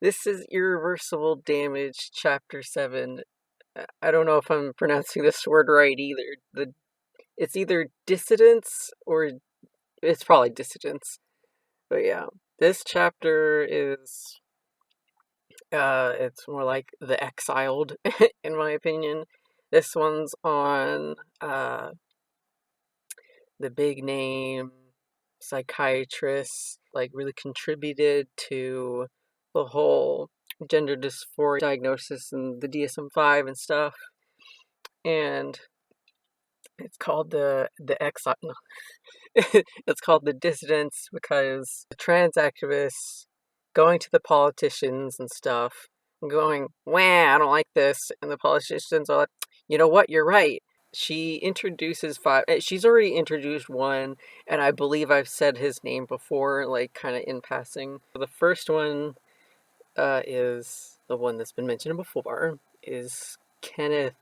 This is Irreversible Damage, Chapter 7. I don't know if I'm pronouncing this word right either. It's either dissidence or it's probably dissidence. But yeah, this chapter is it's more like the exiled, in my opinion. This one's on the big name psychiatrists, like really contributed to the whole gender dysphoria diagnosis and the DSM-5 and stuff. And it's called the exile. No. It's called the dissidents because the trans activists going to the politicians and stuff and going, "Wah, I don't like this," and the politicians are like, "You know what? You're right." She introduces five. She's already introduced one, and I believe I've said his name before, like kind of in passing. The first one is the one that's been mentioned before. Is Kenneth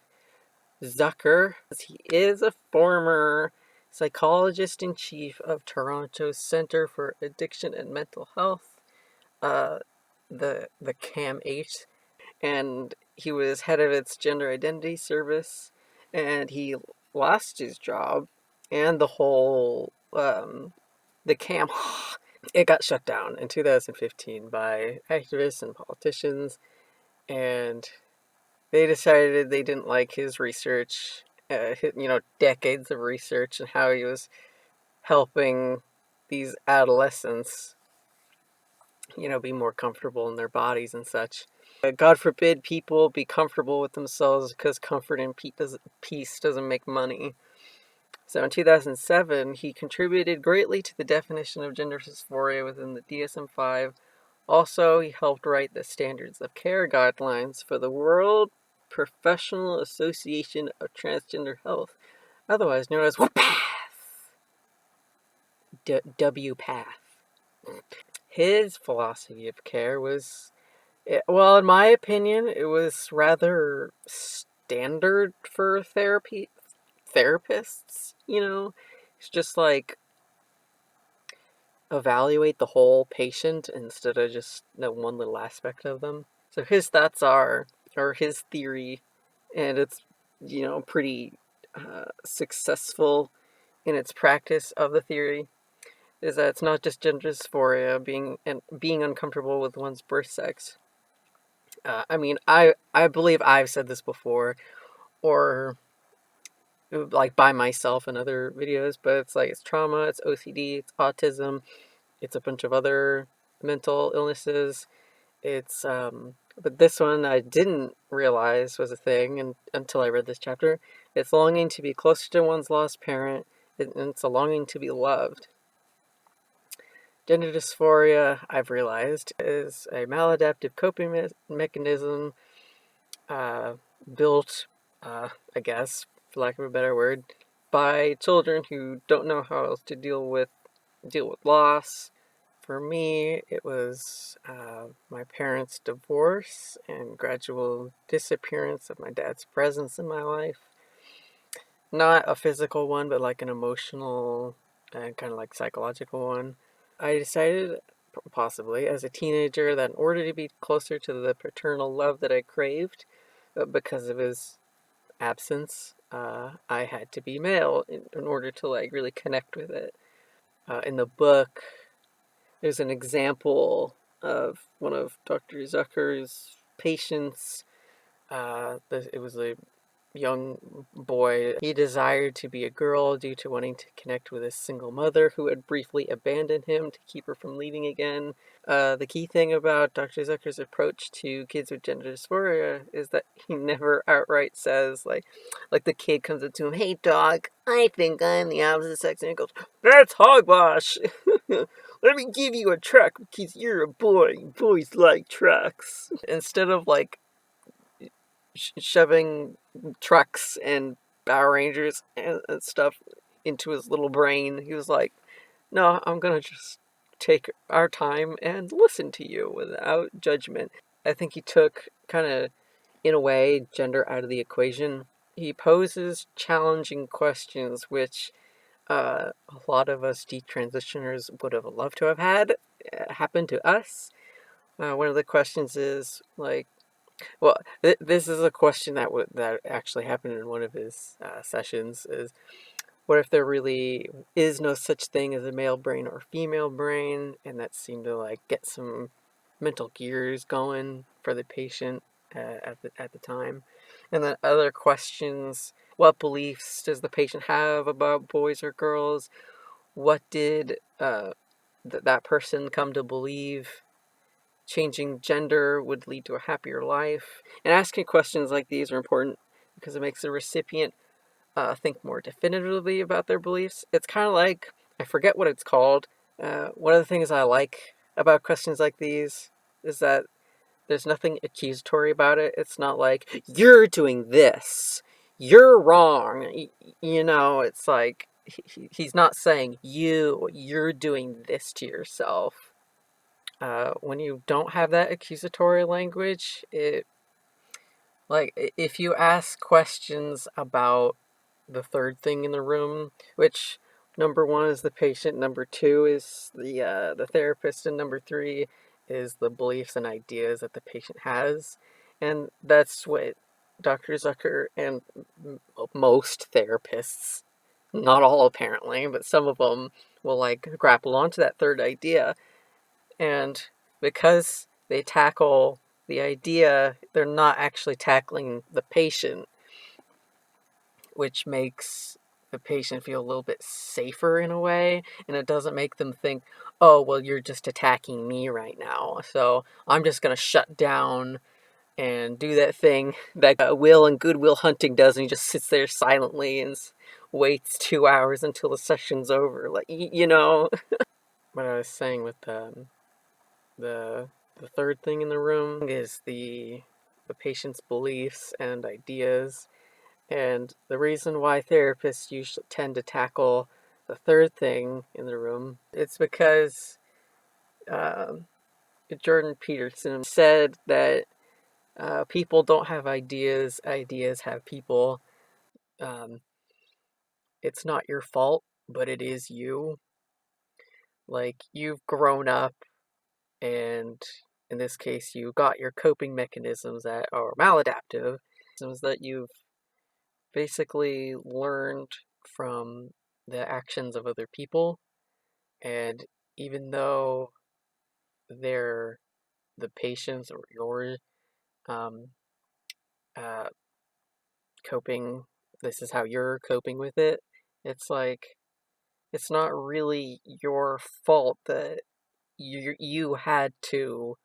Zucker. He is a former psychologist in chief of Toronto's Centre for Addiction and Mental Health, uh, the CAM8, and he was head of its gender identity service, and he lost his job, and the whole the CAM it got shut down in 2015 by activists and politicians, and they decided they didn't like his research, decades of research and how he was helping these adolescents, be more comfortable in their bodies and such. God forbid people be comfortable with themselves because comfort and peace doesn't make money. So in 2007, he contributed greatly to the definition of gender dysphoria within the DSM-5. Also, he helped write the standards of care guidelines for the World Professional Association of Transgender Health, otherwise known as WPATH. WPATH. His philosophy of care was, well, in my opinion, it was rather standard for therapists. It's just like evaluate the whole patient instead of just one little aspect of them. So his thoughts are, or his theory, and it's, pretty successful in its practice of the theory, is that it's not just gender dysphoria, being uncomfortable with one's birth sex. I believe I've said this before, or like by myself in other videos, but it's like it's trauma, it's OCD, it's autism, it's a bunch of other mental illnesses. It's but this one I didn't realize was a thing until I read this chapter. It's longing to be closer to one's lost parent, and it's a longing to be loved. Gender dysphoria, I've realized, is a maladaptive coping mechanism built, I guess, for lack of a better word, by children who don't know how else to deal with loss. For me, it was my parents' divorce and gradual disappearance of my dad's presence in my life. Not a physical one, but like an emotional and kind of like psychological one. I decided, possibly as a teenager, that in order to be closer to the paternal love that I craved, because of his absence, I had to be male in order to like really connect with it. In the book, there's an example of one of Dr. Zucker's patients. It was a young boy. He desired to be a girl due to wanting to connect with his single mother who had briefly abandoned him to keep her from leaving again. The key thing about Dr. Zucker's approach to kids with gender dysphoria is that he never outright says, like the kid comes up to him, "Hey dog, I think I'm the opposite sex," and he goes, "That's hogwash. Let me give you a truck because you're a boy. Boys like trucks." Instead of like shoving trucks and Power Rangers and stuff into his little brain, he was like, "No, I'm gonna just take our time and listen to you without judgment." I think he took, kind of, in a way, gender out of the equation. He poses challenging questions, which a lot of us detransitioners would have loved to have had happen to us. One of the questions is like, well, this is a question that actually happened in one of his sessions. Is what if there really is no such thing as a male brain or female brain, and that seemed to like get some mental gears going for the patient at the time. And then other questions: what beliefs does the patient have about boys or girls? What did that person come to believe? Changing gender would lead to a happier life. And asking questions like these are important because it makes the recipient think more definitively about their beliefs. It's kind of like, I forget what it's called. One of the things I like about questions like these is that there's nothing accusatory about it. It's not like, you're doing this, you're wrong. It's like, he's not saying, you're doing this to yourself. When you don't have that accusatory language, if you ask questions about the third thing in the room, which number one is the patient, number two is the therapist, and number three is the beliefs and ideas that the patient has, and that's what Dr. Zucker and most therapists, not all apparently, but some of them will like grapple onto that third idea, and because they tackle the idea, they're not actually tackling the patient, which makes the patient feel a little bit safer in a way, and it doesn't make them think, oh, well, you're just attacking me right now, so I'm just going to shut down and do that thing that Will and Good Will Hunting does, and he just sits there silently and waits 2 hours until the session's over. Like, what I was saying with the the third thing in the room is the patient's beliefs and ideas. And the reason why therapists usually tend to tackle the third thing in the room, it's because um, Jordan Peterson said that people don't have ideas, ideas have people. Um, it's not your fault, but it is you. Like, you've grown up, and in this case, you got your coping mechanisms that are maladaptive, that you've basically learned from the actions of other people. And even though they're the patient's or your um, uh, coping, this is how you're coping with it, it's like, it's not really your fault that you had to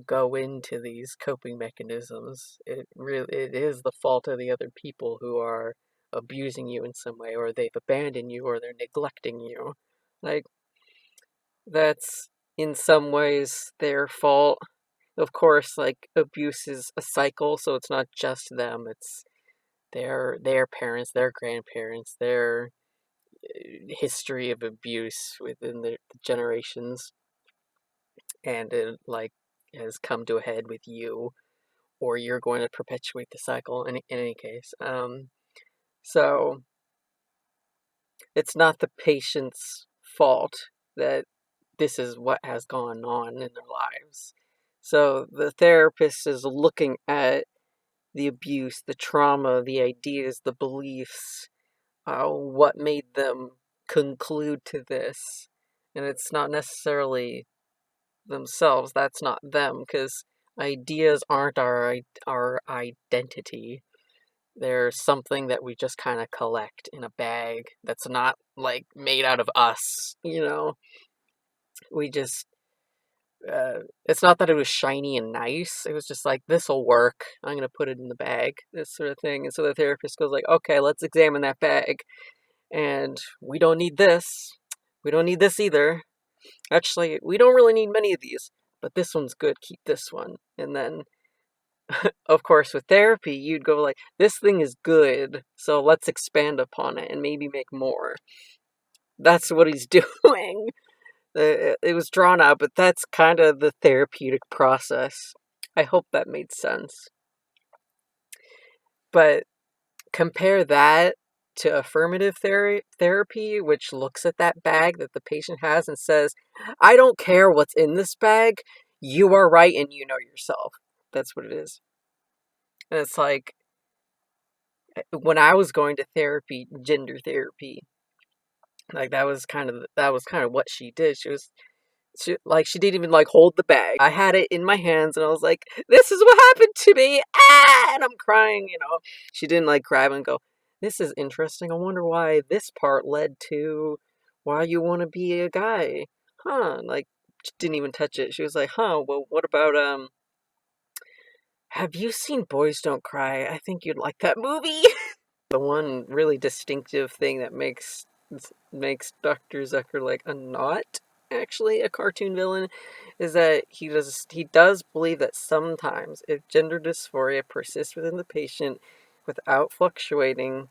go into these coping mechanisms. It is the fault of the other people who are abusing you in some way, or they've abandoned you, or they're neglecting you. Like, that's in some ways their fault. Of course, like, abuse is a cycle, so it's not just them. It's their parents, their grandparents, their history of abuse within the generations, and it like has come to a head with you, or you're going to perpetuate the cycle in any case. So it's not the patient's fault that this is what has gone on in their lives. So the therapist is looking at the abuse, the trauma, the ideas, the beliefs, what made them conclude to this. And it's not necessarily themselves, that's not them, because ideas aren't our identity. They're something that we just kind of collect in a bag that's not like made out of us, we just it's not that it was shiny and nice. It was just like, this'll work, I'm gonna put it in the bag, this sort of thing. And so the therapist goes like, okay, let's examine that bag, and we don't need this, we don't need this either. Actually, we don't really need many of these, but this one's good, keep this one. And then, of course, with therapy, you'd go like, this thing is good, so let's expand upon it and maybe make more. That's what he's doing. It was drawn out, but that's kind of the therapeutic process. I hope that made sense. But compare that to affirmative therapy, which looks at that bag that the patient has and says, I don't care what's in this bag. you are right and you know yourself. That's what it is. And it's like, when I was going to therapy, gender therapy, like that was kind of what she did. She didn't even like hold the bag. I had it in my hands and I was like, this is what happened to me. Ah, and I'm crying, you know. She didn't like grab and go, this is interesting. I wonder why this part led to why you want to be a guy. Huh? Like, she didn't even touch it. She was like, huh, well, what about have you seen Boys Don't Cry? I think you'd like that movie. The one really distinctive thing that makes Dr. Zucker like a not actually a cartoon villain is that he does believe that sometimes if gender dysphoria persists within the patient without fluctuating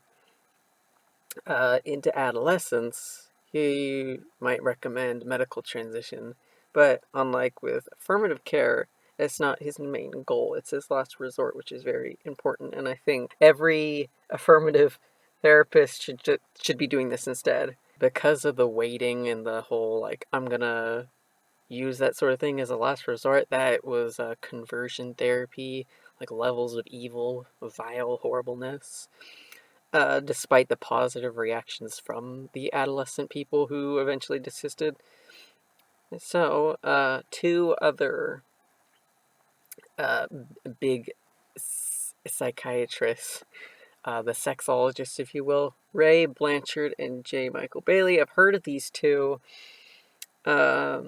into adolescence, he might recommend medical transition. But unlike with affirmative care, it's not his main goal. It's his last resort, which is very important. And I think every affirmative therapist should be doing this instead. Because of the waiting and the whole, like, I'm gonna use that sort of thing as a last resort, that was conversion therapy, like levels of evil, vile horribleness. Despite the positive reactions from the adolescent people who eventually desisted. So, two other uh, big psychiatrists, the sexologists, if you will, Ray Blanchard and J. Michael Bailey. I've heard of these two a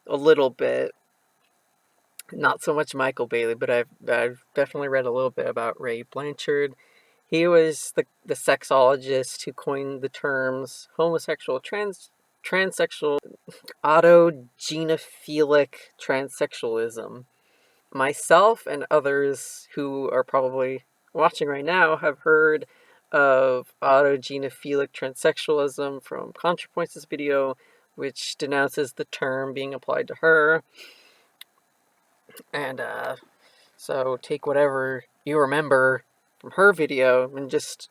little bit. Not so much Michael Bailey, but I've definitely read a little bit about Ray Blanchard. He was the sexologist who coined the terms homosexual, transsexual, autogenophilic transsexualism. Myself and others who are probably watching right now have heard of autogenophilic transsexualism from ContraPoints' video, which denounces the term being applied to her. And so take whatever you remember from her video and just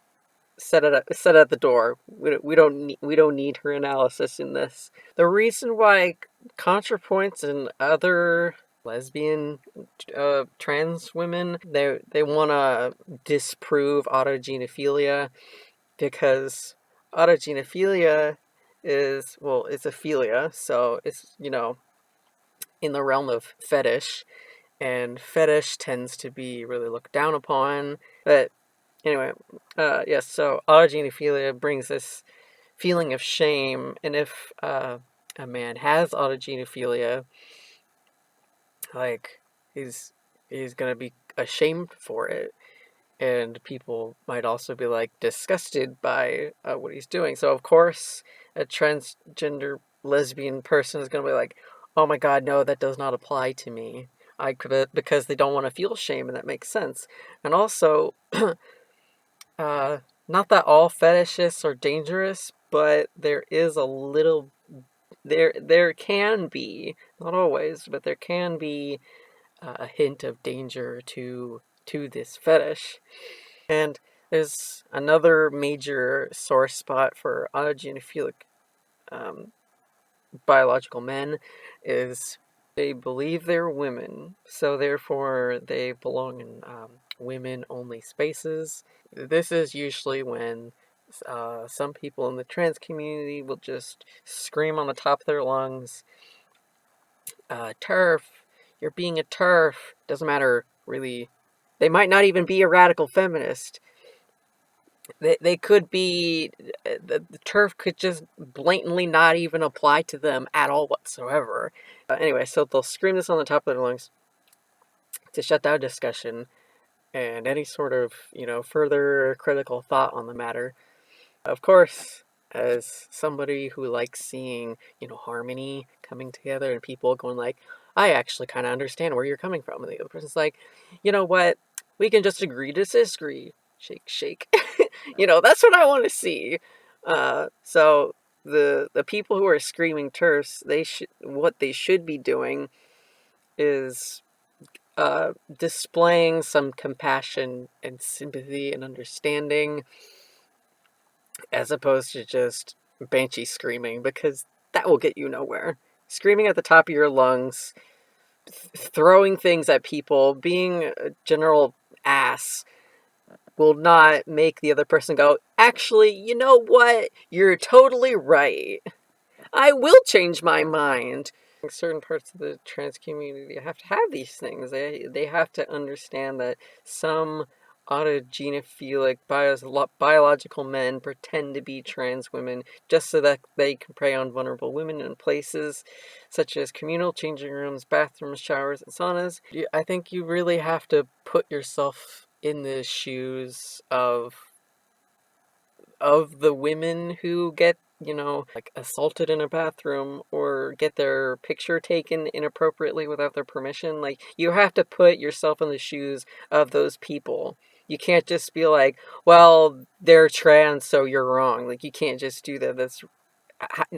set it at the door. We don't need her analysis in this. The reason why ContraPoints and other lesbian trans women they want to disprove autogenophilia, because autogenophilia is, well, it's a philia, so it's, you know, in the realm of fetish, and fetish tends to be really looked down upon. But anyway, yes, so autogenophilia brings this feeling of shame, and if a man has autogenophilia, like, he's gonna be ashamed for it, and people might also be like disgusted by what he's doing. So of course, a transgender lesbian person is gonna be like, "Oh my God, no, that does not apply to me." I could, because they don't want to feel shame, and that makes sense. And also, not that all fetishists are dangerous, but there is a little, there can be, not always, but there can be a hint of danger to this fetish. And there's another major sore spot for autogenophilic um, biological men is they believe they're women, so therefore they belong in women-only spaces. This is usually when some people in the trans community will just scream on the top of their lungs, TERF, you're being a TERF. Doesn't matter, really. They might not even be a radical feminist. They could be, the TERF could just blatantly not even apply to them at all whatsoever. Anyway, so they'll scream this on the top of their lungs to shut down discussion and any sort of, you know, further critical thought on the matter. Of course, as somebody who likes seeing, you know, harmony coming together and people going like, I actually kind of understand where you're coming from. And the other person's like, you know what? We can just agree to disagree. Shake, shake. You know, that's what I want to see. So the people who are screaming TERFs, what they should be doing is displaying some compassion and sympathy and understanding, as opposed to just banshee screaming, because that will get you nowhere. Screaming at the top of your lungs throwing things at people, being a general ass, will not make the other person go, actually, you know what? You're totally right. I will change my mind. Certain parts of the trans community have to have these things. They have to understand that some autogenophilic biological men pretend to be trans women just so that they can prey on vulnerable women in places such as communal changing rooms, bathrooms, showers, and saunas. I think you really have to put yourself in the shoes of the women who get, like assaulted in a bathroom or get their picture taken inappropriately without their permission. Like, you have to put yourself in the shoes of those people. You can't just be like, well, they're trans, so you're wrong. Like, you can't just do that.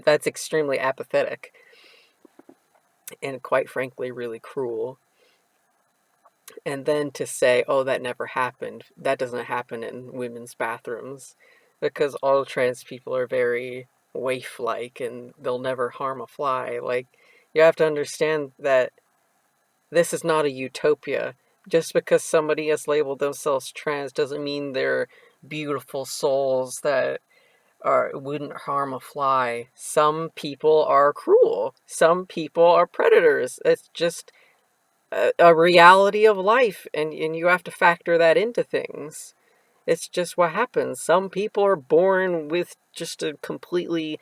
That's extremely apathetic and, quite frankly, really cruel. And then to say, oh, that never happened. That doesn't happen in women's bathrooms. Because all trans people are very waif-like and they'll never harm a fly. Like, you have to understand that this is not a utopia. Just because somebody has labeled themselves trans doesn't mean they're beautiful souls that wouldn't harm a fly. Some people are cruel. Some people are predators. It's just a reality of life, and you have to factor that into things. It's just what happens. Some people are born with just a completely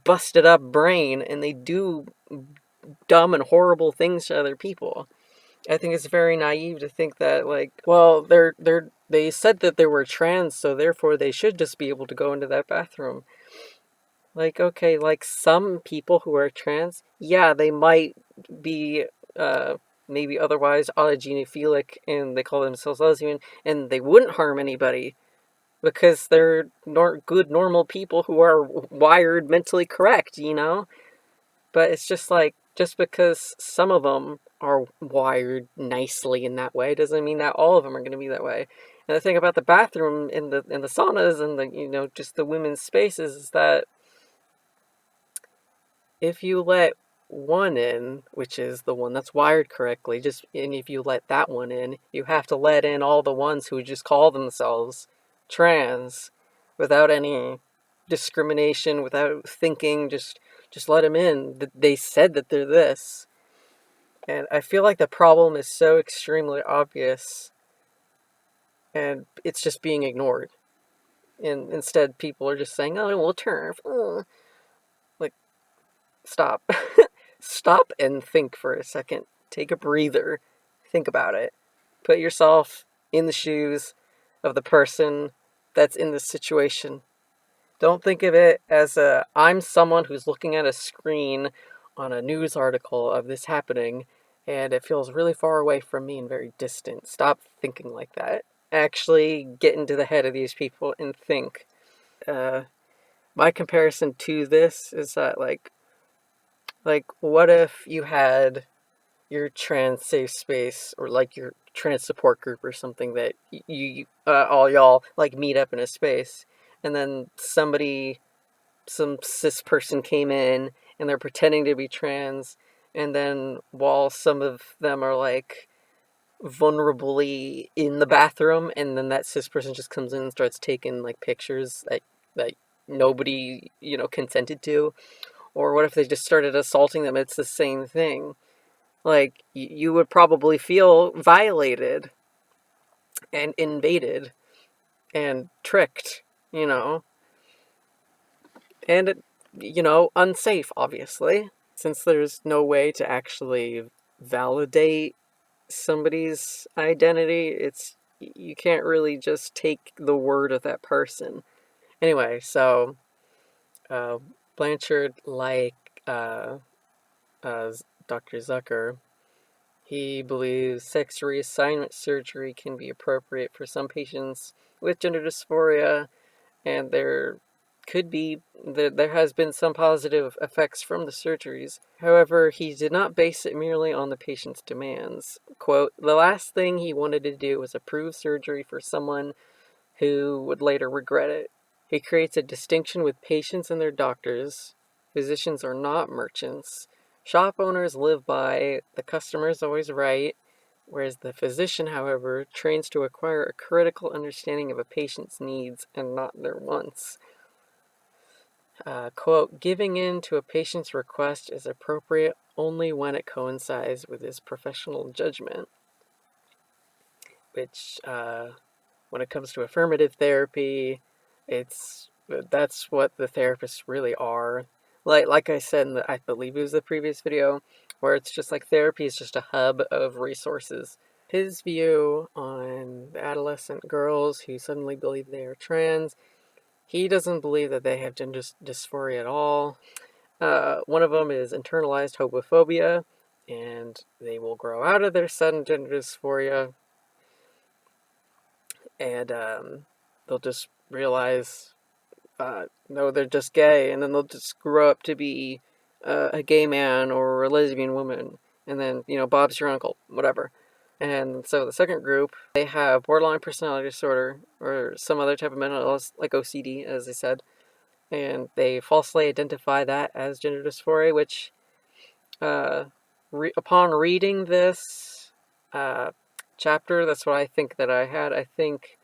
busted up brain, and they do dumb and horrible things to other people. I think it's very naive to think that, like, well, they said that they were trans, so therefore they should just be able to go into that bathroom. Like, okay, like some people who are trans, yeah, they might be maybe otherwise autogenophilic and they call themselves lesbian, and they wouldn't harm anybody because they're good, normal people who are wired mentally correct, But it's just like, just because some of them are wired nicely in that way doesn't mean that all of them are going to be that way. And the thing about the bathroom in the saunas and the just the women's spaces is that if you let one in, which is the one that's wired correctly, and if you let that one in, you have to let in all the ones who just call themselves trans without any discrimination, without thinking, just let them in. They said that they're this. And I feel like the problem is so extremely obvious and it's just being ignored. And instead people are just saying, oh, well, turf. Like, stop. Stop and think for a second. Take a breather. Think about it. Put yourself in the shoes of the person that's in this situation. Don't think of it as I'm someone who's looking at a screen on a news article of this happening, and it feels really far away from me and very distant. Stop thinking like that. Actually get into the head of these people and think. My comparison to this is that, like, what if you had your trans safe space or like your trans support group or something that all y'all like meet up in a space, and then some cis person came in and they're pretending to be trans, and then while some of them are like vulnerably in the bathroom, and then that cis person just comes in and starts taking like pictures that nobody consented to. Or what if they just started assaulting them? It's the same thing. Like, you would probably feel violated and invaded and tricked, and, unsafe, obviously, since there's no way to actually validate somebody's identity. You can't really just take the word of that person. Anyway, so uh, Blanchard, like Dr. Zucker, he believes sex reassignment surgery can be appropriate for some patients with gender dysphoria, and there has been some positive effects from the surgeries. However, he did not base it merely on the patient's demands. Quote, the last thing he wanted to do was approve surgery for someone who would later regret it. He creates a distinction with patients and their doctors. Physicians are not merchants. Shop owners live by the customer is always right, whereas the physician, however, trains to acquire a critical understanding of a patient's needs and not their wants. Quote, giving in to a patient's request is appropriate only when it coincides with his professional judgment, which, when it comes to affirmative therapy, that's what the therapists really are. Like I said in I believe it was the previous video, where it's just like therapy is just a hub of resources. His view on the adolescent girls who suddenly believe they are trans, he doesn't believe that they have gender dysphoria at all. One of them is internalized homophobia, and they will grow out of their sudden gender dysphoria, and they'll just realize, no, they're just gay, and then they'll just grow up to be a gay man or a lesbian woman, and then, Bob's your uncle, whatever. And so the second group, they have borderline personality disorder or some other type of mental illness, like OCD, as I said, and they falsely identify that as gender dysphoria, which, upon reading this chapter, that's what I think that I had. I think,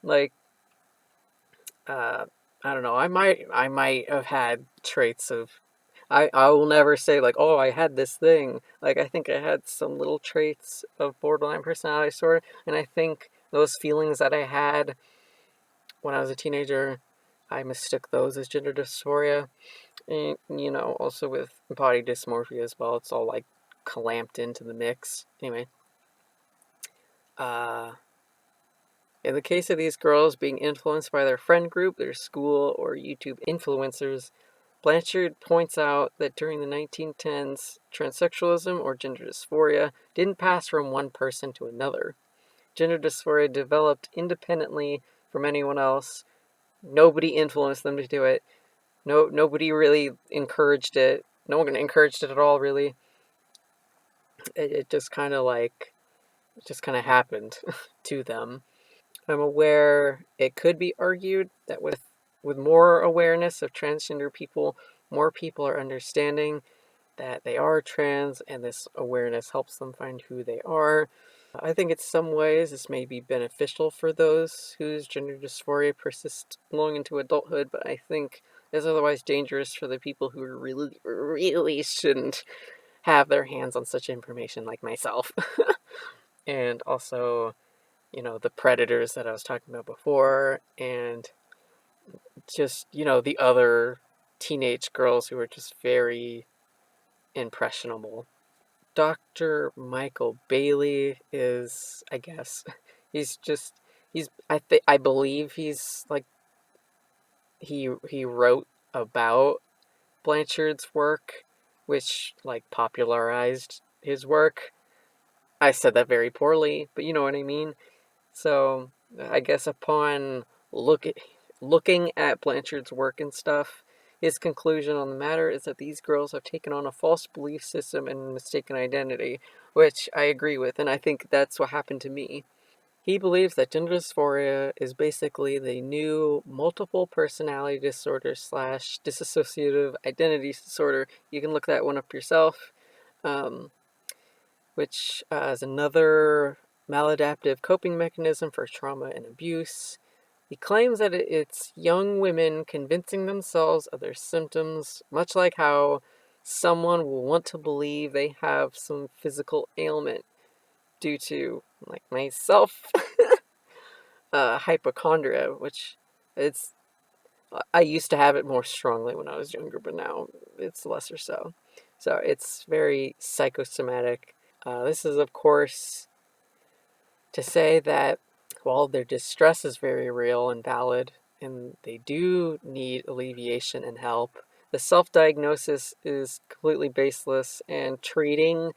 like, I don't know. I might have had traits of. I will never say like, oh, I had this thing. Like, I think I had some little traits of borderline personality disorder, and I think those feelings that I had when I was a teenager, I mistook those as gender dysphoria. And, also with body dysmorphia as well. It's all like clamped into the mix. Anyway, in the case of these girls being influenced by their friend group, their school, or YouTube influencers, Blanchard points out that during the 1910s, transsexualism or gender dysphoria didn't pass from one person to another. Gender dysphoria developed independently from anyone else. Nobody influenced them to do it. Nobody really encouraged it. No one encouraged it at all, really. It just kind of happened to them. I'm aware it could be argued that with more awareness of transgender people, more people are understanding that they are trans, and this awareness helps them find who they are. I think in some ways this may be beneficial for those whose gender dysphoria persists long into adulthood, but I think it's otherwise dangerous for the people who really, really shouldn't have their hands on such information, like myself. And also, the predators that I was talking about before, and just, the other teenage girls who are just very impressionable. Dr. Michael Bailey is, I guess, I believe he's like, he wrote about Blanchard's work, which like popularized his work. I said that very poorly, but you know what I mean. So I guess upon looking at Blanchard's work and stuff, his conclusion on the matter is that these girls have taken on a false belief system and mistaken identity, which I agree with, and I think that's what happened to me. He believes that gender dysphoria is basically the new multiple personality disorder / dissociative identity disorder. You can look that one up yourself. Which is another maladaptive coping mechanism for trauma and abuse. He claims that it's young women convincing themselves of their symptoms, much like how someone will want to believe they have some physical ailment due to, like myself, hypochondria, which it's I used to have it more strongly when I was younger, but now it's lesser so. So it's very psychosomatic. This is, of course, to say that while their distress is very real and valid, and they do need alleviation and help, the self-diagnosis is completely baseless, and treating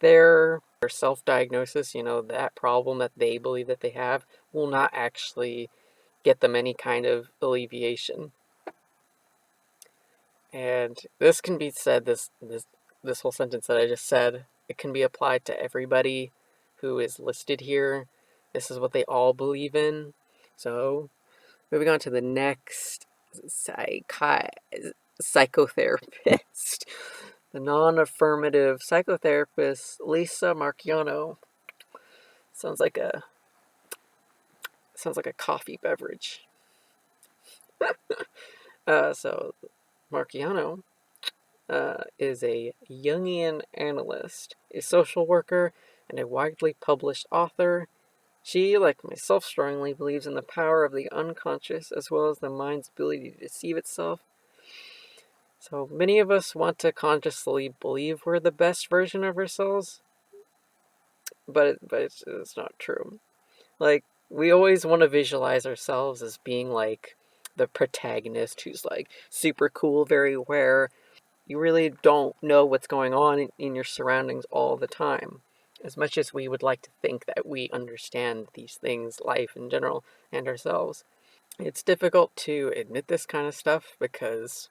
their self-diagnosis, that problem that they believe that they have, will not actually get them any kind of alleviation. And this can be said, this whole sentence that I just said, it can be applied to everybody who is listed here. This is what they all believe in. So, moving on to the next psychotherapist. the non-affirmative psychotherapist Lisa Marchiano. Sounds like a coffee beverage. So Marchiano is a Jungian analyst, a social worker, and a widely published author. She, like myself, strongly believes in the power of the unconscious as well as the mind's ability to deceive itself. So many of us want to consciously believe we're the best version of ourselves, but it's not true. Like, we always want to visualize ourselves as being like the protagonist who's like super cool, very aware. You really don't know what's going on in your surroundings all the time. As much as we would like to think that we understand these things, life in general, and ourselves. It's difficult to admit this kind of stuff because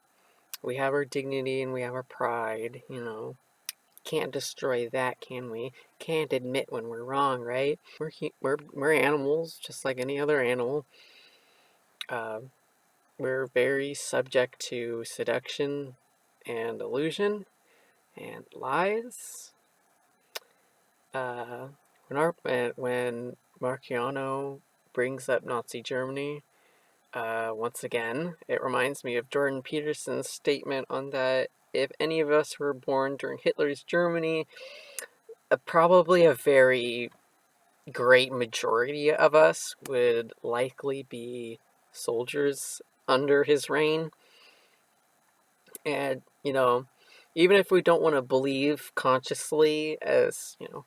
we have our dignity and we have our pride, you know. Can't destroy that, can we? Can't admit when we're wrong, right? We're animals, just like any other animal. We're very subject to seduction and illusion and lies. When Marchiano brings up Nazi Germany, once again, it reminds me of Jordan Peterson's statement on that if any of us were born during Hitler's Germany, probably a very great majority of us would likely be soldiers under his reign. And, you know, even if we don't want to believe consciously, as, you know,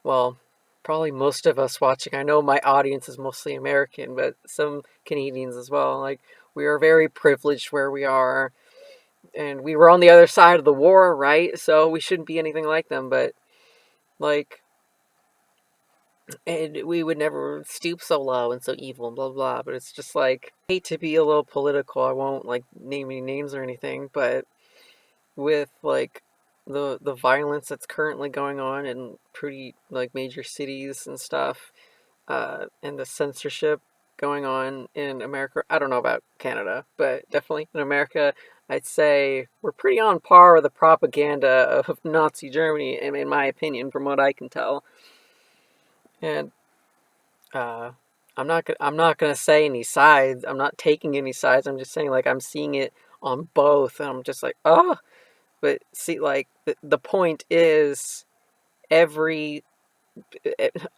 well, probably most of us watching, I know my audience is mostly American, but some Canadians as well, like, we are very privileged where we are, and we were on the other side of the war, right? So we shouldn't be anything like them, but, like, and we would never stoop so low and so evil and blah, blah, but it's just like, I hate to be a little political, I won't, like, name any names or anything, but with, like, the violence that's currently going on in pretty, like, major cities and stuff, and the censorship going on in America. I don't know about Canada, but definitely in America, I'd say we're pretty on par with the propaganda of Nazi Germany, in my opinion, from what I can tell. And I'm not gonna say any sides. I'm not taking any sides. I'm just saying, like, I'm seeing it on both, and I'm just like, oh. But see, like, the point is, every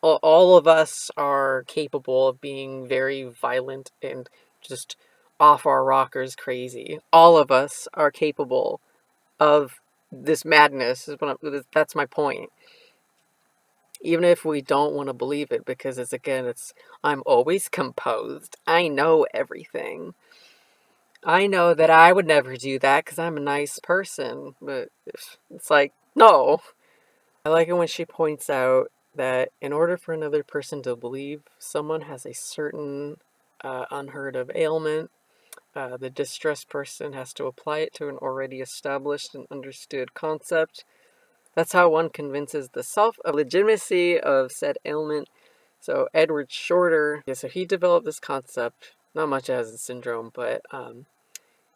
all of us are capable of being very violent and just off our rockers crazy. All of us are capable of this madness. That's my point. Even if we don't want to believe it, because I'm always composed. I know everything. I know that I would never do that because I'm a nice person. But it's like, no. I like it when she points out that in order for another person to believe someone has a certain unheard of ailment, the distressed person has to apply it to an already established and understood concept. That's how one convinces the self of legitimacy of said ailment. So Edward Shorter, so he developed this concept, not much as a syndrome, but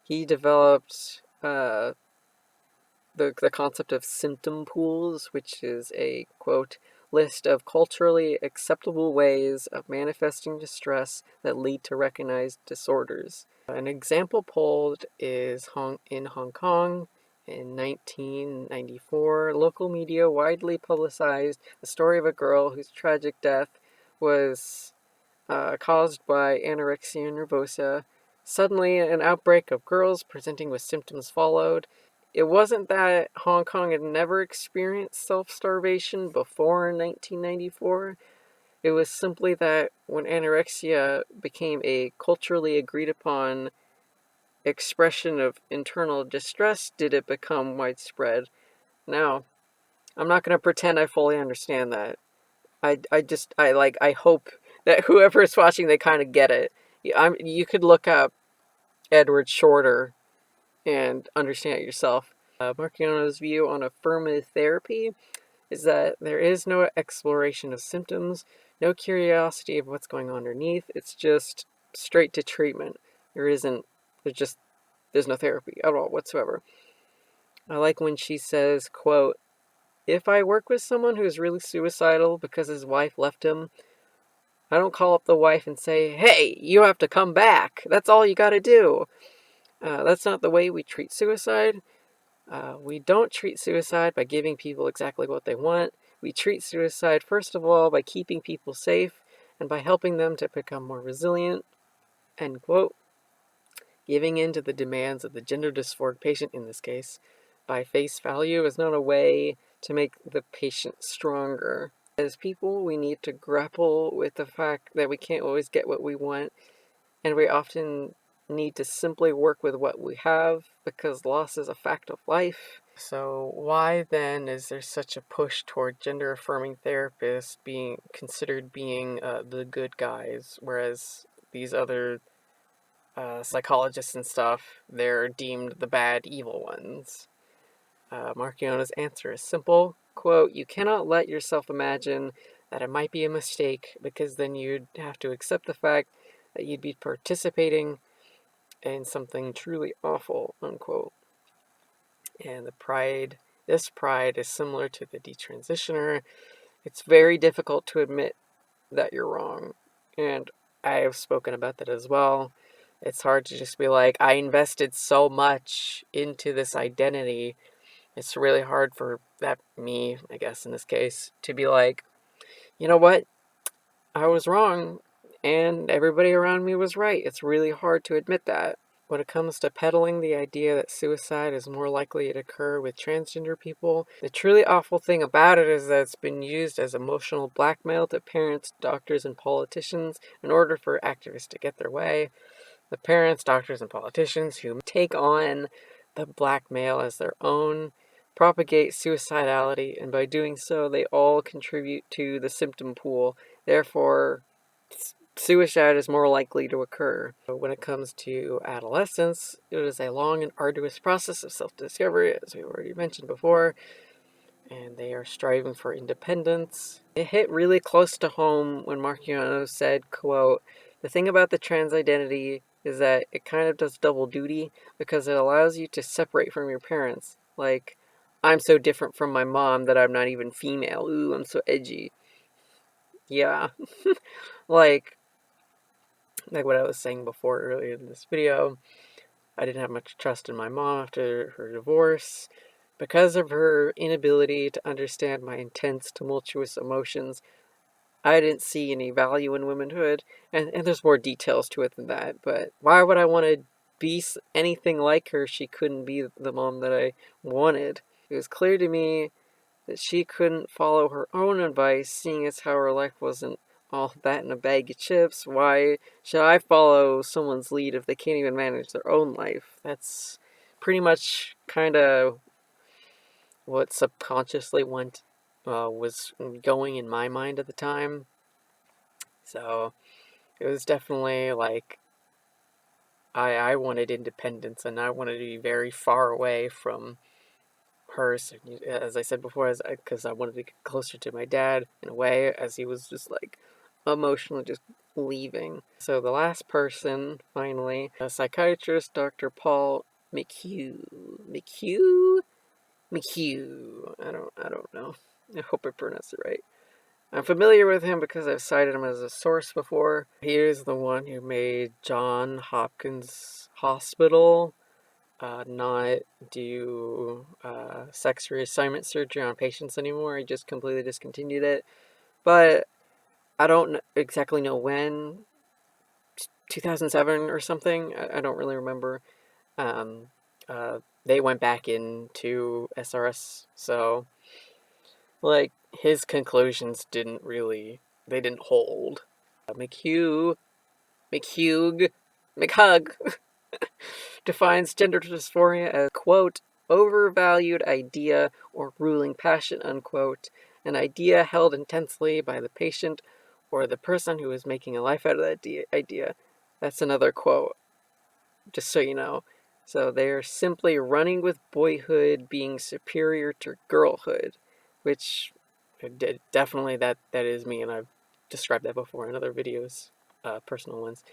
he developed the concept of symptom pools, which is a, quote, list of culturally acceptable ways of manifesting distress that lead to recognized disorders. An example pulled is in Hong Kong in 1994. Local media widely publicized the story of a girl whose tragic death was caused by anorexia nervosa. Suddenly, an outbreak of girls presenting with symptoms followed. It wasn't that Hong Kong had never experienced self-starvation before 1994. It was simply that when anorexia became a culturally agreed upon expression of internal distress, did it become widespread. Now, I'm not going to pretend I fully understand that. I hope that whoever is watching, they kind of get it. You could look up Edward Shorter and understand it yourself. Marchiano's view on affirmative therapy is that there is no exploration of symptoms, no curiosity of what's going on underneath. It's just straight to treatment. There's no therapy at all whatsoever. I like when she says, quote, "If I work with someone who's really suicidal because his wife left him, I don't call up the wife and say, 'Hey, you have to come back. That's all you got to do.' That's not the way we treat suicide. We don't treat suicide by giving people exactly what they want. We treat suicide, first of all, by keeping people safe and by helping them to become more resilient." End quote. Giving in to the demands of the gender dysphoric patient in this case, by face value, is not a way to make the patient stronger. As people, we need to grapple with the fact that we can't always get what we want, and we often need to simply work with what we have because loss is a fact of life. So why then is there such a push toward gender-affirming therapists being considered being the good guys, whereas these other psychologists and stuff, they're deemed the bad, evil ones? Marchione's answer is simple. Quote, "You cannot let yourself imagine that it might be a mistake, because then you'd have to accept the fact that you'd be participating in something truly awful," unquote. And this pride is similar to the detransitioner. It's very difficult to admit that you're wrong. And I have spoken about that as well. It's hard to just be like, I invested so much into this identity. It's really hard for me, I guess, in this case, to be like, you know what? I was wrong, and everybody around me was right. It's really hard to admit that. When it comes to peddling the idea that suicide is more likely to occur with transgender people, the truly awful thing about it is that it's been used as emotional blackmail to parents, doctors, and politicians in order for activists to get their way. The parents, doctors, and politicians who take on the blackmail as their own propagate suicidality, and by doing so, they all contribute to the symptom pool. Therefore, suicide is more likely to occur. When it comes to adolescence, it is a long and arduous process of self-discovery, as we've already mentioned before, and they are striving for independence. It hit really close to home when Marchiano said, quote, "The thing about the trans identity is that it kind of does double duty because it allows you to separate from your parents. Like, I'm so different from my mom that I'm not even female. Ooh, I'm so edgy." Yeah. like what I was saying before earlier in this video, I didn't have much trust in my mom after her divorce. Because of her inability to understand my intense, tumultuous emotions, I didn't see any value in womanhood. And there's more details to it than that. But why would I want to be anything like her? She couldn't be the mom that I wanted. It was clear to me that she couldn't follow her own advice, seeing as how her life wasn't all that in a bag of chips. Why should I follow someone's lead if they can't even manage their own life? That's pretty much kind of what subconsciously was going in my mind at the time. So it was definitely like I wanted independence, and I wanted to be very far away from her, as I said before, because I wanted to get closer to my dad in a way, as he was just like emotionally just leaving. So the last person, finally, a psychiatrist, Dr. Paul McHugh. I don't know. I hope I pronounced it right. I'm familiar with him because I've cited him as a source before. He is the one who made Johns Hopkins Hospital not do sex reassignment surgery on patients anymore. He just completely discontinued it. But I don't exactly know when. 2007 or something. I don't really remember. Um, they went back into SRS, so like his conclusions they didn't hold. McHugh, McHug defines gender dysphoria as, quote, "overvalued idea or ruling passion," unquote, an idea held intensely by the patient or the person who is making a life out of that idea. That's another quote, just so you know. So they're simply running with boyhood being superior to girlhood, which definitely that is me, and I've described that before in other videos, personal ones.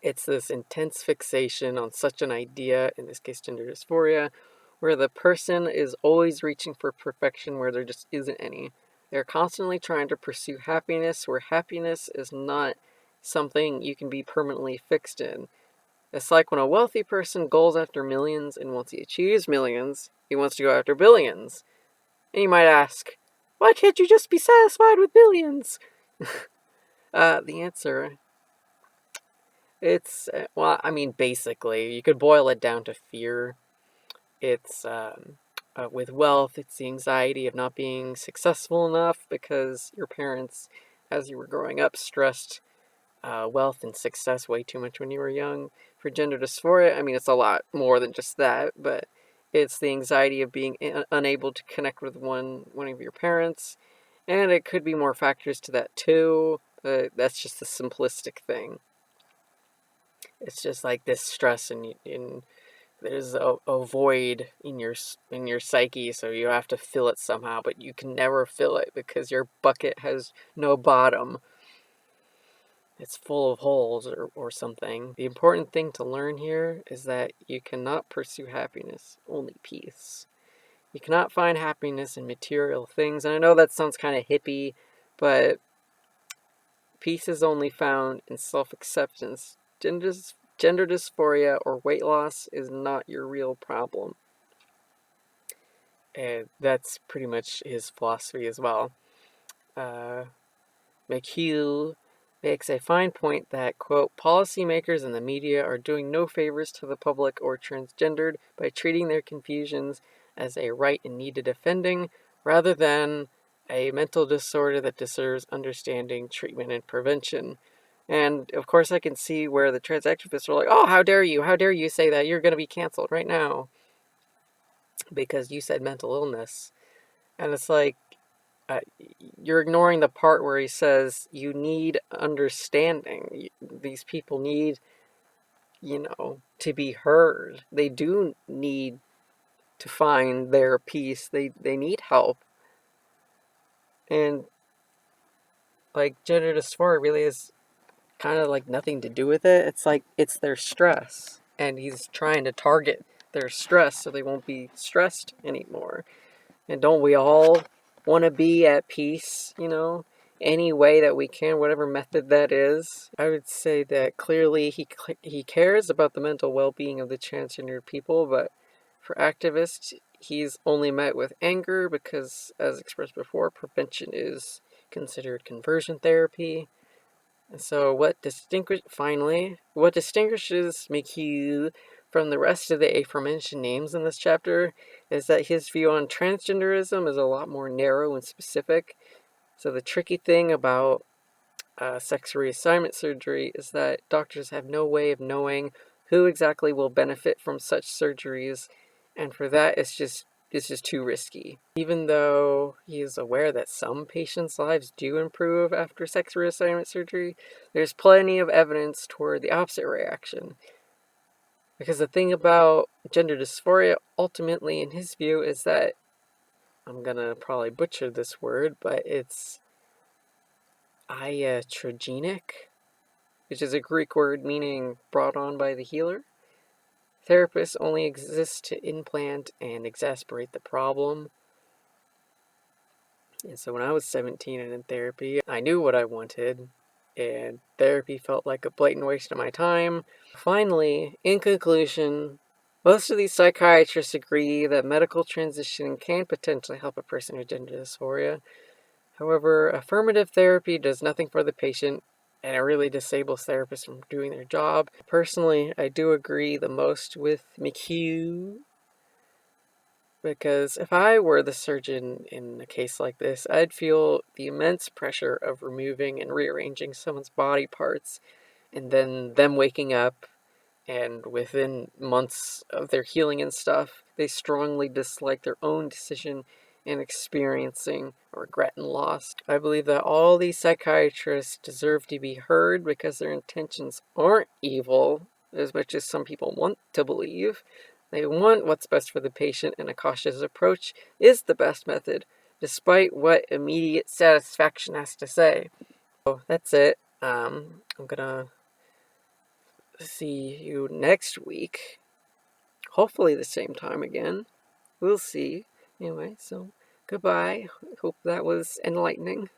It's this intense fixation on such an idea, in this case gender dysphoria, where the person is always reaching for perfection where there just isn't any. They're constantly trying to pursue happiness where happiness is not something you can be permanently fixed in. It's like when a wealthy person goes after millions, and once he achieves millions, he wants to go after billions. And you might ask, why can't you just be satisfied with billions? The answer, it's, well, I mean, basically, you could boil it down to fear. It's, with wealth, it's the anxiety of not being successful enough because your parents, as you were growing up, stressed wealth and success way too much when you were young. For gender dysphoria, I mean, it's a lot more than just that, but it's the anxiety of being unable to connect with one of your parents, and it could be more factors to that too, but that's just the simplistic thing. It's just like this stress, and there's a void in your psyche, so you have to fill it somehow, but you can never fill it because your bucket has no bottom. It's full of holes or something. The important thing to learn here is that you cannot pursue happiness, only peace. You cannot find happiness in material things, and I know that sounds kind of hippie, but peace is only found in self-acceptance. Gender dysphoria or weight loss is not your real problem. And that's pretty much his philosophy as well. McHugh makes a fine point that, quote, policymakers and the media are doing no favors to the public or transgendered by treating their confusions as a right in need of defending, rather than a mental disorder that deserves understanding, treatment, and prevention. And, of course, I can see where the trans activists are like, oh, how dare you say that, you're going to be canceled right now, because you said mental illness. And it's like, you're ignoring the part where he says you need understanding. These people need, to be heard. They do need to find their peace. They need help. And, like, gender dysphoria really is kind of like nothing to do with it. It's like it's their stress. And he's trying to target their stress so they won't be stressed anymore. And don't we all want to be at peace, any way that we can, whatever method that is? I would say that clearly he cares about the mental well-being of the transgender people, but for activists, he's only met with anger because, as expressed before, prevention is considered conversion therapy. And so what distinguishes McHugh from the rest of the aforementioned names in this chapter is that his view on transgenderism is a lot more narrow and specific. So the tricky thing about sex reassignment surgery is that doctors have no way of knowing who exactly will benefit from such surgeries, and for that it's just too risky. Even though he is aware that some patients' lives do improve after sex reassignment surgery, there's plenty of evidence toward the opposite reaction. Because the thing about gender dysphoria, ultimately, in his view, is that, I'm gonna probably butcher this word, but it's iatrogenic, which is a Greek word meaning brought on by the healer. Therapists only exist to implant and exacerbate the problem. And so when I was 17 and in therapy, I knew what I wanted, and therapy felt like a blatant waste of my time. Finally, in conclusion, most of these psychiatrists agree that medical transitioning can potentially help a person with gender dysphoria. However, affirmative therapy does nothing for the patient, and it really disables therapists from doing their job. Personally, I do agree the most with McHugh, because if I were the surgeon in a case like this, I'd feel the immense pressure of removing and rearranging someone's body parts, and then them waking up, and within months of their healing and stuff, they strongly dislike their own decision and experiencing regret and loss. I believe that all these psychiatrists deserve to be heard because their intentions aren't evil, as much as some people want to believe. They want what's best for the patient, and a cautious approach is the best method, despite what immediate satisfaction has to say. So that's it. I'm gonna see you next week. Hopefully the same time again. We'll see. Anyway, so goodbye. Hope that was enlightening.